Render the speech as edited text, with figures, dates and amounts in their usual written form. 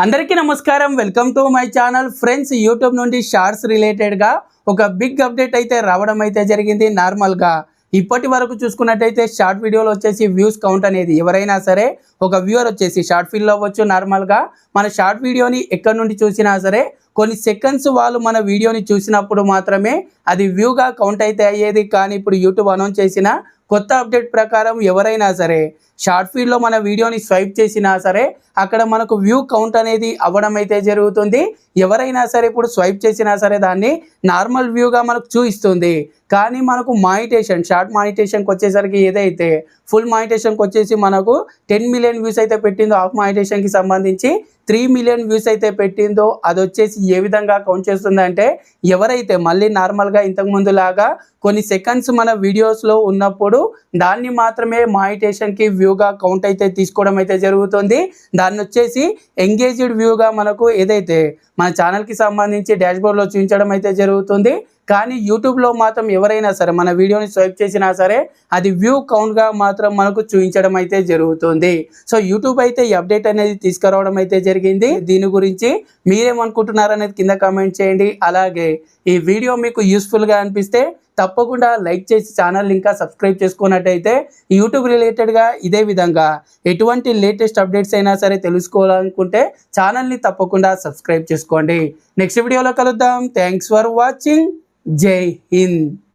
అందరికీ నమస్కారం. Welcome to my channel. Friends, YouTube నుండి షార్ట్స్ రిలేటెడ్గా ఒక బిగ్ అప్డేట్ అయితే రావడం అయితే జరిగింది. నార్మల్గా ఇప్పటి వరకు చూసుకున్నట్టయితే షార్ట్ వీడియోలో వచ్చేసి వ్యూస్ కౌంట్ అనేది ఎవరైనా సరే ఒక వ్యూవర్ వచ్చేసి షార్ట్ ఫిల్లో అవ్వచ్చు. నార్మల్గా మన షార్ట్ వీడియోని ఎక్కడి నుండి చూసినా సరే కొన్ని సెకండ్స్ వాళ్ళు మన వీడియోని చూసినప్పుడు మాత్రమే అది వ్యూగా కౌంట్ అయితే అయ్యేది. కానీ ఇప్పుడు యూట్యూబ్ అనౌన్స్ చేసిన కొత్త అప్డేట్ ప్రకారం ఎవరైనా సరే షార్ట్ ఫీడ్లో మన వీడియోని స్వైప్ చేసినా సరే అక్కడ మనకు వ్యూ కౌంట్ అనేది అవ్వడం అయితే జరుగుతుంది. ఎవరైనా సరే ఇప్పుడు స్వైప్ చేసినా సరే దాన్ని నార్మల్ వ్యూగా మనకు చూపిస్తుంది. కానీ మనకు మానిటేషన్ షార్ట్ మానిటేషన్కి వచ్చేసరికి ఏదైతే ఫుల్ మానిటేషన్కి వచ్చేసి మనకు 10 మిలియన్ వ్యూస్ అయితే పెట్టిందో, హాఫ్ మానిటేషన్కి సంబంధించి 3 మిలియన్ వ్యూస్ అయితే పెట్టిందో అది వచ్చేసి ఏ విధంగా కౌంట్ చేస్తుందంటే ఎవరైతే మళ్ళీ నార్మల్గా ఇంతకుముందు లాగా కొన్ని సెకండ్స్ మన వీడియోస్లో ఉన్నప్పుడు దాన్ని మాత్రమే మానిటేషన్కి వ్యూగా కౌంట్ అయితే తీసుకోవడం అయితే జరుగుతుంది. దాన్ని వచ్చేసి ఎంగేజ్డ్ వ్యూగా మనకు ఏదైతే మన ఛానల్కి సంబంధించి డాష్బోర్డ్లో చూపించడం అయితే జరుగుతుంది. కానీ యూట్యూబ్లో మాత్రం ఎవరైనా సరే మన వీడియోని స్వైప్ చేసినా సరే అది వ్యూ కౌంట్గా మాత్రం మనకు చూపించడం అయితే జరుగుతుంది. సో యూట్యూబ్ అయితే ఈ అప్డేట్ అనేది తీసుకురావడం అయితే జరిగింది. దీని గురించి మీరేమనుకుంటున్నారు అనేది కింద కామెంట్ చేయండి. అలాగే ఈ వీడియో మీకు యూస్ఫుల్గా అనిపిస్తే తప్పకుండా లైక్ చేసి ఛానల్ ఇంకా సబ్స్క్రైబ్ చేసుకున్నట్టయితే యూట్యూబ్ రిలేటెడ్గా ఇదే విధంగా ఎటువంటి లేటెస్ట్ అప్డేట్స్ అయినా సరే తెలుసుకోవాలనుకుంటే ఛానల్ని తప్పకుండా సబ్స్క్రైబ్ చేసుకోండి. నెక్స్ట్ వీడియోలో కలుద్దాం. Thanks for watching. జై హింద్.